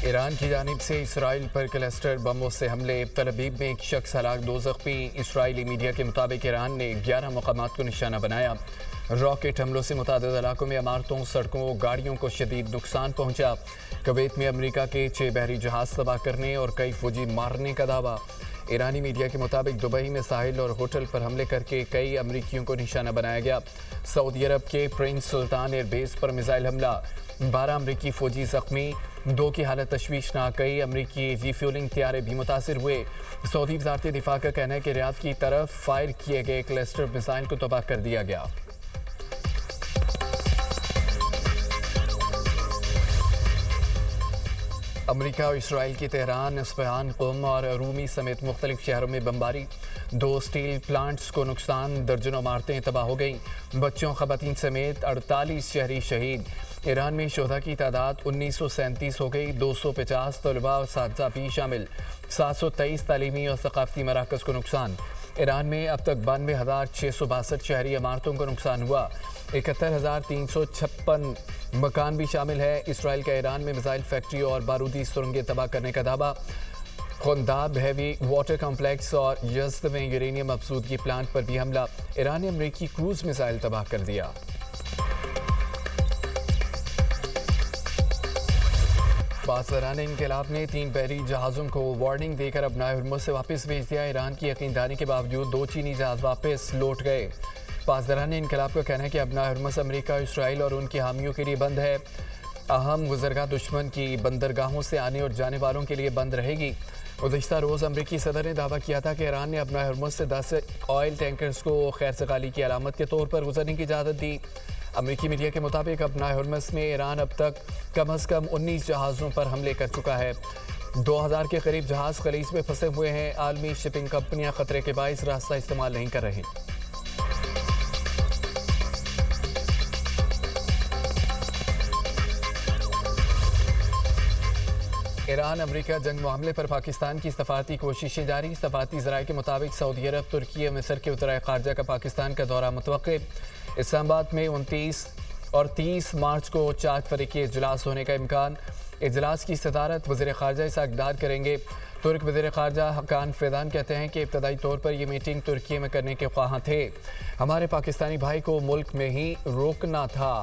Iran की जानिब से इसराइल पर क्लस्टर बमों से हमले। तल अवीव में एक शख्स हलाक, 2 ज़ख्मी। इसराइली मीडिया के मुताबिक ईरान ने 11 मकामात को निशाना बनाया। रॉकेट हमलों से मुतादिद इलाकों में इमारतों, सड़कों, गाड़ियों को शदीद नुकसान पहुंचा। कुवैत में अमरीका के 6 बहरी जहाज तबाह करने और कई फौजी मारने का दावा। ईरानी मीडिया के मुताबिक दुबई में साहिल और होटल पर हमले करके कई अमरीकियों को निशाना बनाया गया। सऊदी अरब के प्रिंस सुल्तान एयरबेस पर मिसाइल हमला, 12 अमरीकी फौजी जख्मी, 2 की हालत तशवीशनाक। कई अमरीकी रिफ्यूलिंग तैयारे भी मुतासर हुए। सऊदी वजारत दिफा का कहना है कि रियाद की तरफ फायर किए गए क्लस्टर मिसाइल को तबाह कर दिया गया। अमरीका और इसराइल की तेहरान, इस्फहान, क़ुम और रूमी समेत मुख्तलिफ शहरों में बमबारी। 2 स्टील प्लांट्स को नुकसान, दर्जनों इमारतें तबाह हो गईं। बच्चों, ख़वातीन समेत 48 शहरी शहीद। ईरान में शोधा की तादाद 1937 हो गई। 250 तलबा और साथी भी शामिल। 723 तालीमी और सकाफती मराकज़ को नुकसान। ईरान में अब तक 92,662 शहरी इमारतों को नुकसान हुआ। 71,356 मकान भी शामिल है। इसराइल का ईरान में मिसाइल फैक्ट्री और बारूदी सुरंगें तबाह करने का दावा। खुंदाब हैवी वाटर कॉम्प्लेक्स और यज़्द में यूरेनियम अफसूदगी प्लांट पर भी हमला। ईरान ने अमरीकी क्रूज मिसाइल तबाह कर दिया। बाज़रान इनकलाब ने 3 बहरी जहाज़ों को वार्निंग देकर अपना हुर्मुज़ से वापस भेज दिया। ईरान की यकीनदारी के बावजूद 2 चीनी जहाज़ वापस लौट गए। बाज़रान इनकलाब का कहना है कि अपना हुर्मुज़ अमरीका, इसराइल और उनकी हामियों के लिए बंद है। अहम गुज़रगाह दुश्मन की बंदरगाहों से आने और जाने वालों के लिए बंद रहेगी। गुज़श्ता रोज़ अमरीकी सदर ने दावा किया था कि ईरान ने अपना हुर्मुज़ से 10 ऑयल टैंकर्स को खैर सगाली की अलामत के तौर पर गुजरने की इजाज़त दी। अमरीकी मीडिया के मुताबिक अपना हुर्मुज़ में ईरान अब तक कम अज़ कम 19 जहाज़ों पर हमले कर चुका है। 2000 के करीब जहाज़ खलीज में फंसे हुए हैं। आलमी शिपिंग कंपनियां खतरे के बाइस रास्ता इस्तेमाल नहीं कर रही। ईरान अमरीका जंग मामले पर पाकिस्तान की सफारती कोशिशें जारी। सफारती ज़राए के मुताबिक सऊदी अरब, तुर्की, मिस्र के वज़ीर ख़ारजा का पाकिस्तान का दौरा मुतवक्किल। इस्लामाबाद में 29 और 30 मार्च को 4 फ़रीक़ी इजलास होने का इम्कान। इजलास की सदारत वज़ीर ख़ारजा इसाक डार करेंगे। तुर्क वज़ीर ख़ारजा हकान फ़ैज़ान कहते हैं कि इब्तदाई तौर पर यह मीटिंग तुर्की में करने के ख्वाह थे। हमारे पाकिस्तानी भाई को मुल्क में ही रोकना था,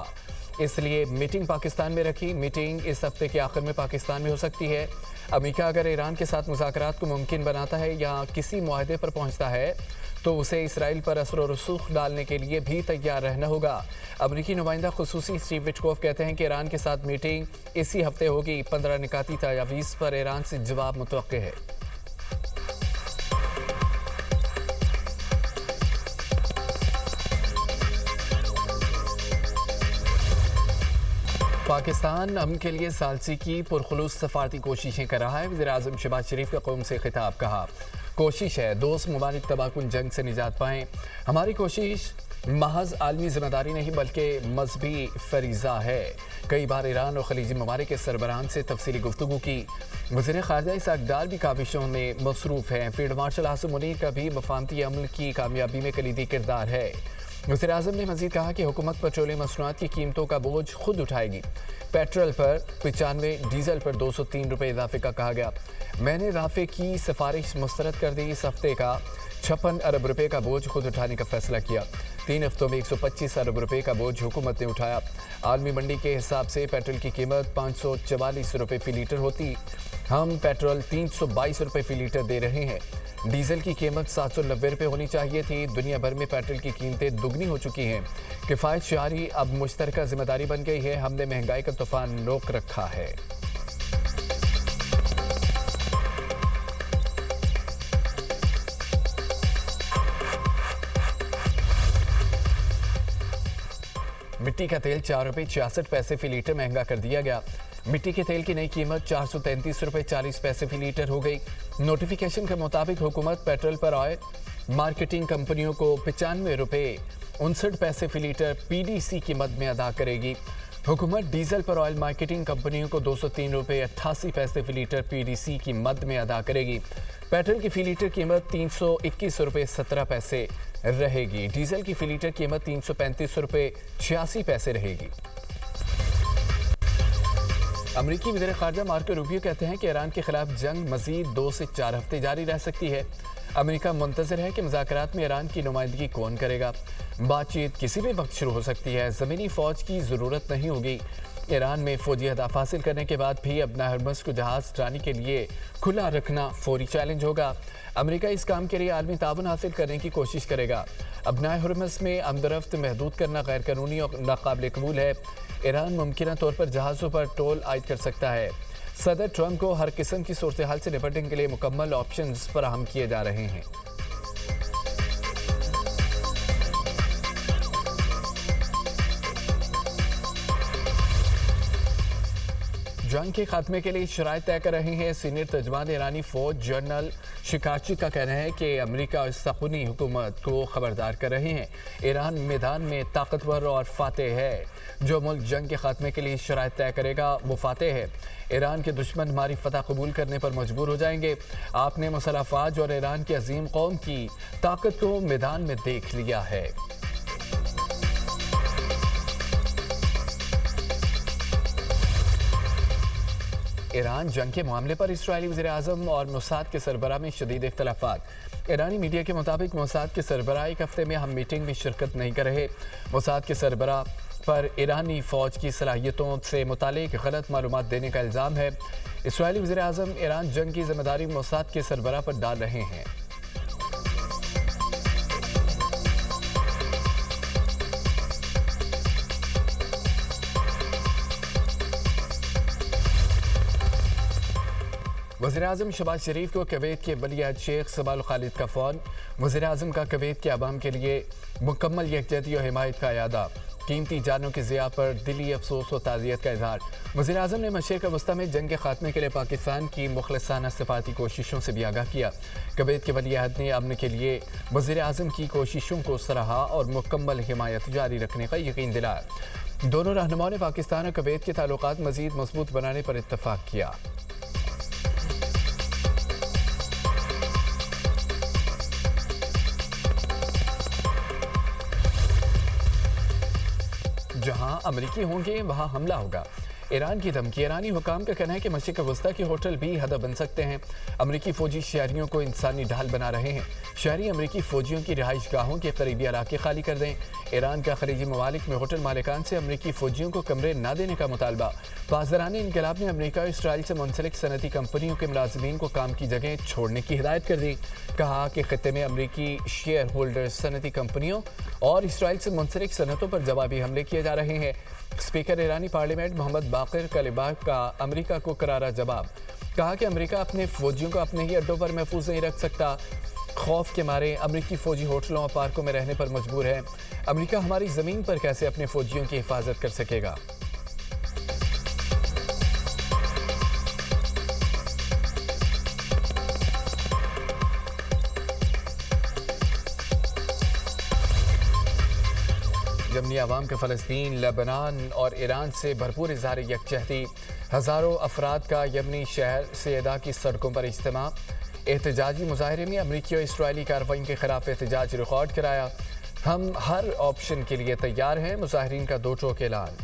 इसलिए मीटिंग पाकिस्तान में रखी। मीटिंग इस हफ्ते के आखिर में पाकिस्तान में हो सकती है। अमेरिका अगर ईरान के साथ मुज़ाकरात को मुमकिन बनाता है या किसी मुआहदे पर पहुंचता है तो उसे इसराइल पर असर और रसूख डालने के लिए भी तैयार रहना होगा। अमरीकी नुमाइंदा खुसूसी स्टीव विटकॉफ कहते हैं कि ईरान के साथ मीटिंग इसी हफ्ते होगी। 15 निकाती तजावीज़ पर ईरान से जवाब मुतवक्किल है। पाकिस्तान अमन के लिए सालसी की पुरखुलूस सफारती कोशिशें कर रहा है। वज़ीर-ए-आज़म शहबाज शरीफ का कौम से खिताब। कहा, कोशिश है दोस्त ममालिक तबाहकुन जंग से निजात पाएँ। हमारी कोशिश महज आलमी जिम्मेदारी नहीं बल्कि मजहबी फरीज़ा है। कई बार ईरान और खलीजी ममालिक के सरबराहान से तफसीली गुफ्तगू की। वज़ीर ख़ारजा इसाक डार भी काविशों में मसरूफ़ हैं। फील्ड मार्शल आसिम मुनीर का भी वफामती अमल की कामयाबी में कलीदी किरदार है। वज़ीर-ए-आज़म ने मज़ीद कहा कि हुकूमत पेट्रोलियम मसनूआत की कीमतों का बोझ खुद उठाएगी। पेट्रोल पर 95, डीजल पर 203 रुपये इजाफे का कहा गया। मैंने इजाफे की सिफारिश मुस्तरद कर दी। इस हफ्ते का 56 अरब रुपये का बोझ खुद उठाने का फैसला किया। 3 हफ्तों में 125 अरब रुपये का बोझ हुकूमत ने उठाया। आलमी मंडी के हिसाब से पेट्रोल की कीमत 544 रुपये फ़ी लीटर होती। हम पेट्रोल 322 रुपये फ़ी लीटर दे रहे हैं। डीजल की कीमत 790 रुपये होनी चाहिए थी। दुनिया भर में पेट्रोल की कीमतें दुगनी हो चुकी हैं। किफ़ायत शहरी अब मुश्तरका जिम्मेदारी बन गई है। हमने महंगाई का तूफान रोक रखा है। मिट्टी का तेल 4 रुपये 66 पैसे फ़ी लीटर महंगा कर दिया गया। मिट्टी के तेल की नई कीमत 433 रुपये 40 पैसे फ़ी लीटर हो गई। नोटिफिकेशन के मुताबिक हुकूमत पेट्रोल पर ऑयल मार्केटिंग कंपनियों को 95 रुपये 59 पैसे फ़ी लीटर PDC की मद में अदा करेगी। हुकूमत डीजल पर ऑयल मार्केटिंग कंपनियों को 203 रुपये 88 पैसे फ़ी लीटर PDC की मद में अदा करेगी। पेट्रोल की फ़ी लीटर कीमत 321 रुपये 17 पैसे रहेगी। डीजल की फ़ी लीटर कीमत 335 रुपये 86 पैसे रहेगी। अमरीकी वज़ीर ख़ारजा मार्को रूबियो कहते हैं कि ईरान के खिलाफ जंग मज़ीद 2 से 4 हफ्ते जारी रह सकती है। अमेरिका मुंतज़िर है कि मुज़ाकरात में ईरान की नुमाइंदगी कौन करेगा। बातचीत किसी भी वक्त शुरू हो सकती है। ज़मीनी फ़ौज की ज़रूरत नहीं होगी। ईरान में फ़ौजी अहदाफ हासिल करने के बाद भी अपना हरमज़ को जहाज़ चलाने के लिए खुला रखना फौरी चैलेंज होगा। अमेरिका इस काम के लिए आलमी ताउन हासिल करने की कोशिश करेगा। अपना हरमज़ में आमदरफ्त महदूद करना गैर कानूनी और नाकाबिल कबूल है। ईरान मुमकिन तौर पर जहाज़ों पर टोल आयद कर सकता है। सदर ट्रंप को हर किस्म की सूरत हाल से निपटने के लिए मुकम्मल ऑप्शन फराहम किए जा रहे हैं। जंग के खात्मे के लिए शराइत तय कर रहे हैं। सीनियर तर्जमान ईरानी फौज जनरल शिकारची का कहना है कि अमेरिका और सकुनी हुकूमत को खबरदार कर रहे हैं। ईरान मैदान में ताकतवर और फातेह है। जो मुल्क जंग के खात्मे के लिए शराइत तय करेगा वो फातेह है। ईरान के दुश्मन हमारी फतह कबूल करने पर मजबूर हो जाएंगे। आपने मुसल्लह अफवाज और ईरान की अजीम कौम की ताकत को मैदान में देख लिया है। ईरान जंग के मामले पर इसराइली वज़ीर-ए-आज़म और मोसाद के सरबराह में शदीद इख्तलाफात। ईरानी मीडिया के मुताबिक मोसाद के सरबराह एक हफ्ते में हम मीटिंग में शिरकत नहीं कर रहे। मोसाद के सरबराह पर ईरानी फ़ौज की सलाहियतों से मुतालिक गलत मालूमात देने का इल्ज़ाम है। इसराइली वज़ीर-ए-आज़म ईरान जंग की जिम्मेदारी मोसाद के सरबराह पर डाल रहे हैं। वज़ीर-ए-आज़म शहबाज शरीफ को कुवैत के वली-अहद शेख सबाल खालिद का फ़ोन। वज़ीर-ए-आज़म का कुवैत के अवाम के लिए मुकम्मल यकजहती और हिमायत का इरादा। कीमती जानों की ज़िया पर दिली अफसोस और ताज़ियत का इजहार। वज़ीर-ए-आज़म ने मशरिक़ वस्ता में जंग के खात्मे के लिए पाकिस्तान की मुखलिसाना सफ़ारती कोशिशों से भी आगाह किया। कुवैत के वली-अहद ने अमन के लिए वज़ीर-ए-आज़म की कोशिशों को सराहा और मुकम्मल हिमायत जारी रखने का यकीन दिलाया। दोनों रहनुमाओं ने पाकिस्तान और कुवैत के ताल्लुकात मज़ीद मजबूत बनाने पर इत्तफ़ाक़ किया। जहां अमरीकी होंगे वहां हमला होगा। ईरान की धमकी। ईरानी हुकाम का कहना है कि मशरिक़ वस्ता के होटल भी हदफ बन सकते हैं। अमरीकी फौजी शहरियों को इंसानी ढाल बना रहे हैं। शहरी अमरीकी फौजियों की रिहाइश गाहों के करीबी इलाके खाली कर दें। ईरान का खलीजी ममालिक में होटल मालिकान से अमरीकी फौजियों को कमरे न देने का मुतालबा। पासदाराने इनकलाब ने अमरीका और इसराइल से मुंसलिक सनती कंपनियों के मुलाजमीन को काम की जगह छोड़ने की हिदायत कर दी। कहा कि खित्ते में अमरीकी शेयर होल्डर सनती कंपनियों और इसराइल से मुंसलिक सनतों पर जवाबी हमले किए जा रहे हैं। स्पीकर ईरानी पार्लियामेंट मोहम्मद बाकिर कलिबाग का अमेरिका को करारा जवाब। कहा कि अमेरिका अपने फौजियों को अपने ही अड्डों पर महफूज नहीं रख सकता। खौफ के मारे अमेरिकी फौजी होटलों और पार्कों में रहने पर मजबूर है। अमेरिका हमारी ज़मीन पर कैसे अपने फौजियों की हिफाजत कर सकेगा। यमनी अवाम के फ़लस्तीन, लेबनान और ईरान से भरपूर इज़हार यकजहती। हज़ारों अफराद का यमनी शहर सेदा की सड़कों पर इज्तिमा। एहतजाजी मुजाहरे में अमरीकी और इसराइली कार्रवाई के खिलाफ एहतजाज रिकॉर्ड कराया। हम हर ऑप्शन के लिए तैयार हैं। मुजाहिरीन का दो टोक ऐलान।